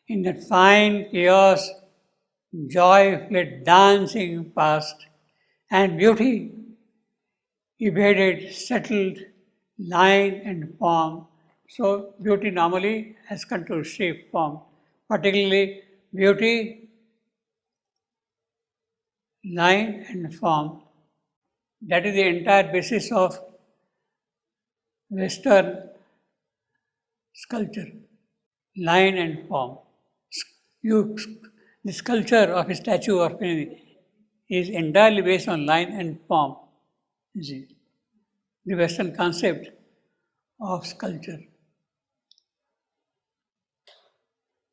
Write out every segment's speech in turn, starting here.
In that fine chaos, joy fled dancing past, and beauty evaded settled line and form. So, beauty normally has control shape, form. Particularly, beauty, line, and form. That is the entire basis of Western sculpture, line and form. You, the sculpture of a statue of anything is entirely based on line and form. You see, the Western concept of sculpture.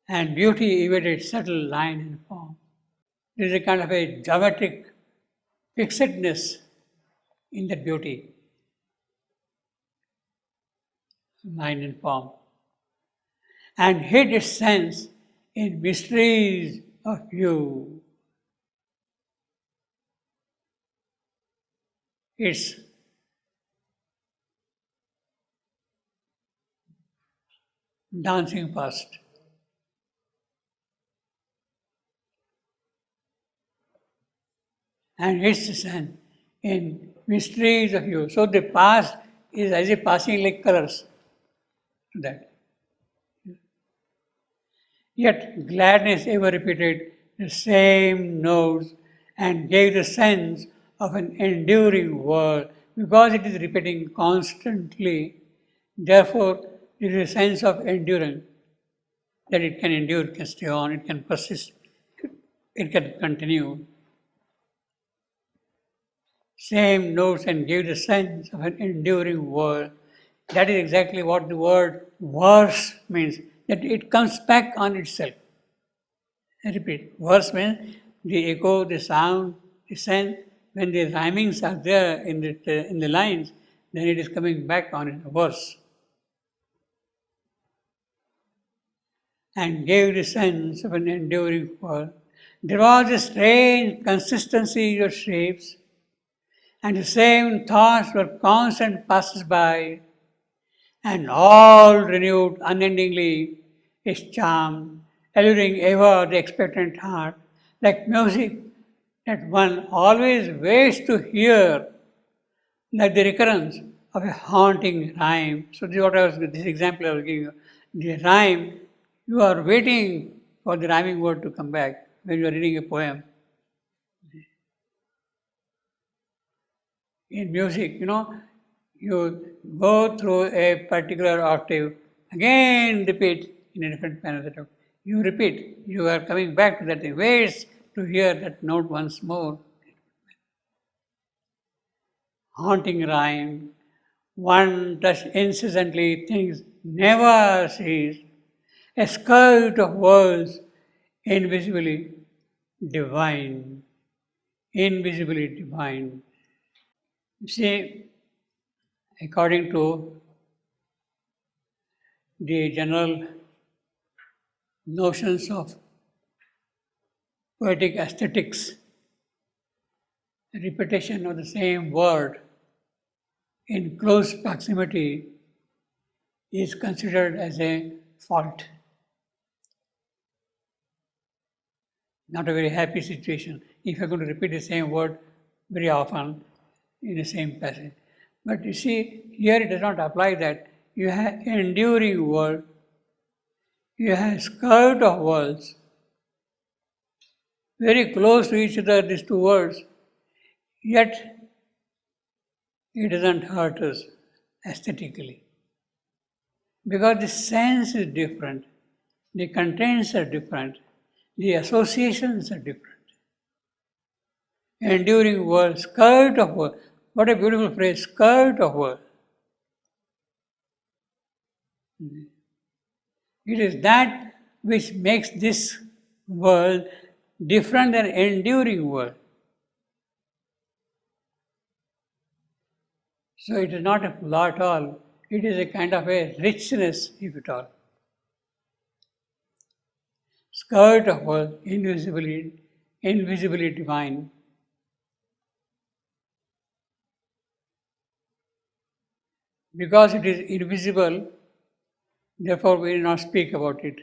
And beauty evaded subtle line and form. There is a kind of a geometric fixedness in that beauty, line and form, and hid its sense in mysteries of you. It's dancing past. And its sense in mysteries of you. So the past is as if passing like colors to that. Yet gladness ever repeated the same notes and gave the sense of an enduring world. Because it is repeating constantly, therefore there is a sense of endurance, that it can endure, it can stay on, it can persist, it can continue. Same notes and give the sense of an enduring world. That is exactly what the word verse means, that it comes back on itself. I repeat, verse means the echo, the sound, the sense. When the rhymings are there in the lines, then it is coming back on in a verse. And gave the sense of an enduring world. There was a strange consistency in your shapes, and the same thoughts were constant passers by, and all renewed unendingly its charm, alluring ever the expectant heart, like music that one always waits to hear, like the recurrence of a haunting rhyme. So this example I was giving you. The rhyme, you are waiting for the rhyming word to come back when you are reading a poem. In music, you go through a particular octave, again repeat in a different manner. You repeat, you are coming back to that, waits to hear that note once more. Haunting rhyme, one touch incessantly, things never cease, a skirt of words invisibly divine, invisibly divine. You see, according to the general notions of poetic aesthetics, repetition of the same word in close proximity is considered as a fault. Not a very happy situation if you're going to repeat the same word very often in the same passage. But you see, here it does not apply that. You have enduring word, you have skirt of words, very close to each other, these two words, yet it doesn't hurt us aesthetically. Because the sense is different, the contents are different, the associations are different. Enduring word, skirt of word. What a beautiful phrase, skirt of word. It is that which makes this world different than enduring world. So it is not a flaw at all. It is a kind of a richness, if at all. Skirt of world, invisibly divine. Because it is invisible, therefore we will not speak about it.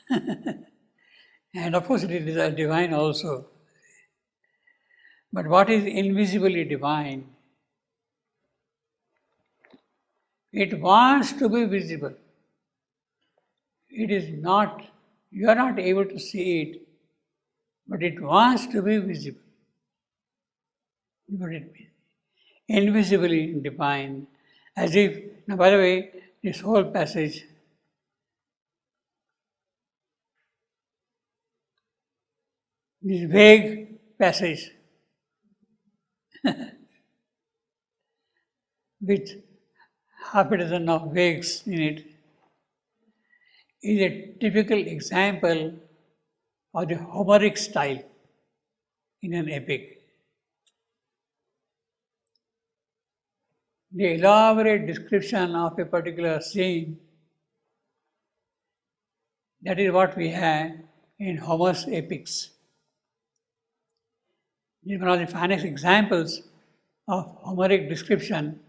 And of course, it is divine also. But what is invisibly divine? It wants to be visible. It is not, you are not able to see it, but it wants to be visible. But it is invisibly divine. As if, now by the way, this whole passage, this vague passage, with half a dozen of vagues in it, is a typical example of the Homeric style in an epic. The elaborate description of a particular scene, that is what we have in Homer's epics. This is one of the finest examples of Homeric description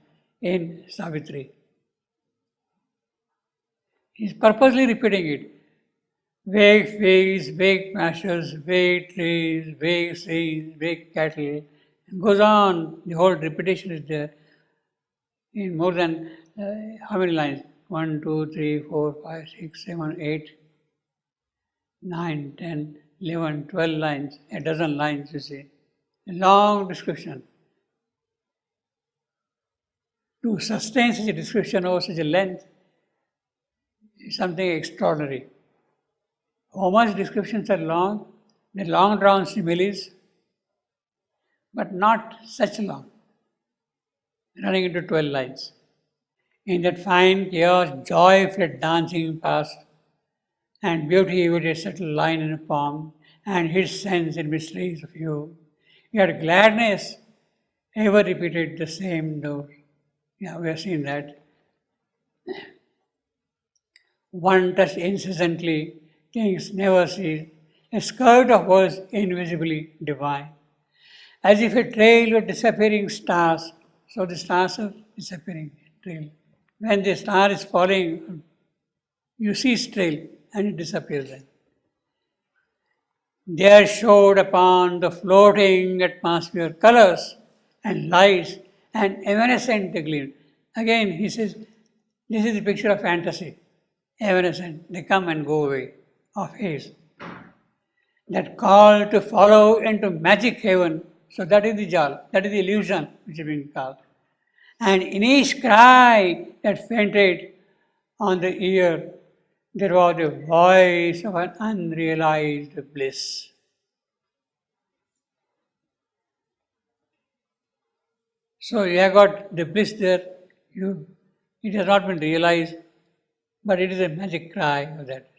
in Savitri. He is purposely repeating it. Vague fields, vague pastures, vague trees, vague scenes, vague cattle. It goes on, the whole repetition is there in more than how many lines? 1, 2, 3, 4, 5, 6, 7, 8, 9, 10, 11, 12 lines, a dozen lines, you see. A long description. To sustain such a description over such a length is something extraordinary. Homer's descriptions are long, they're long drawn similes, but not such long, running into 12 lines. In that fine chaos, joy fled dancing past, and beauty with a subtle line and form, and his sense in mysteries of you. Yet gladness ever repeated the same note. Yeah, we have seen that. One touched incessantly, things never cease. A skirt of words invisibly divine. As if a trail with disappearing stars. So the stars are disappearing trail. When the star is falling, you see its trail and it disappears then. There showed upon the floating atmosphere colors and lights and evanescent gleam. Again, he says, this is the picture of fantasy. Evanescent, they come and go away of his. That call to follow into magic heaven. So that is the jal, that is the illusion which is being called. And in each cry that fainted on the ear, there was the voice of an unrealized bliss. So you have got the bliss there, it has not been realized, but it is a magic cry of that.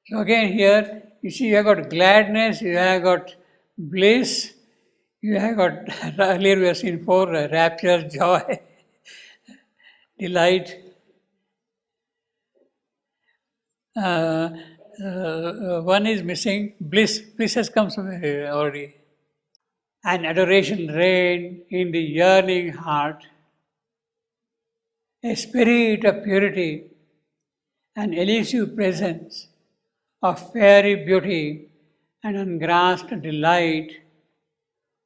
So again here, you see you have got gladness, you have got bliss, you have got, earlier we have seen 4, rapture, joy, delight. One is missing, bliss. Bliss has come somewhere already. And adoration reign in the yearning heart. A spirit of purity, an elusive presence of fairy beauty and ungrasped delight,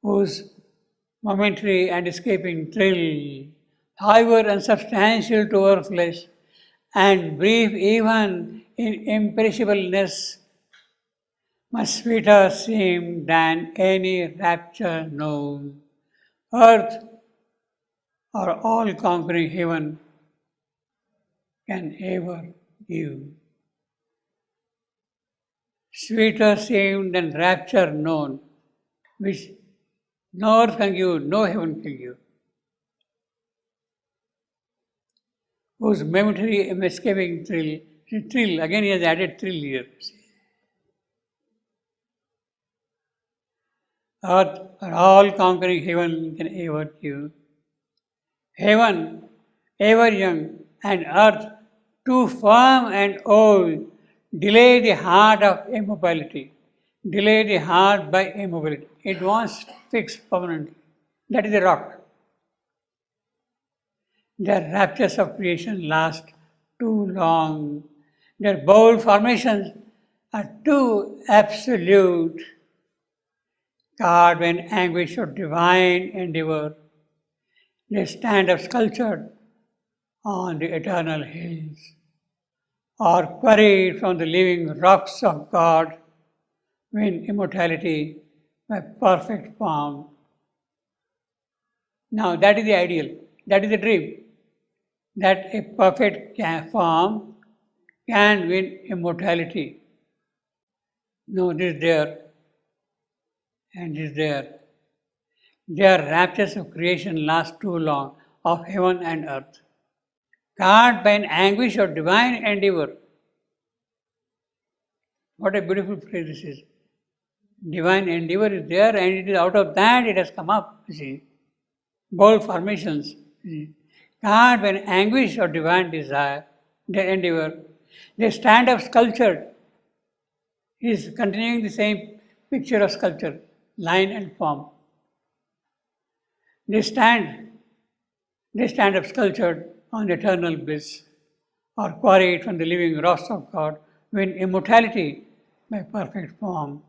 whose momentary and escaping thrill, however unsubstantial to our flesh, and brief even in imperishableness, much sweeter seem than any rapture known. Earth or all-conquering heaven can ever give. Sweeter seem than rapture known, which no earth can give, no heaven can give. Whose momentary escaping thrill, again he has added thrill here. Earth or all-conquering heaven can ever give. Heaven, ever young, and earth, too firm and old, delay the heart of immobility. Delay the heart by immobility. It wants fixed permanently. That is the rock. The raptures of creation last too long. Their bold formations are too absolute, carved in anguish of divine endeavor. They stand up sculptured on the eternal hills, or quarried from the living rocks of God, win immortality by perfect form. Now that is the ideal, that is the dream, that a perfect form can win immortality. No, this is there, and this is there. Their raptures of creation last too long, of heaven and earth. Caught by an anguish of divine endeavor. What a beautiful phrase this is. Divine endeavor is there, and it is out of that it has come up, you see. Bold formations. Caught by an anguish of divine desire, their endeavor. They stand up sculptured. He is continuing the same picture of sculpture, line and form. They stand up sculptured on eternal bliss, or quarried from the living rocks of God, win immortality by perfect form.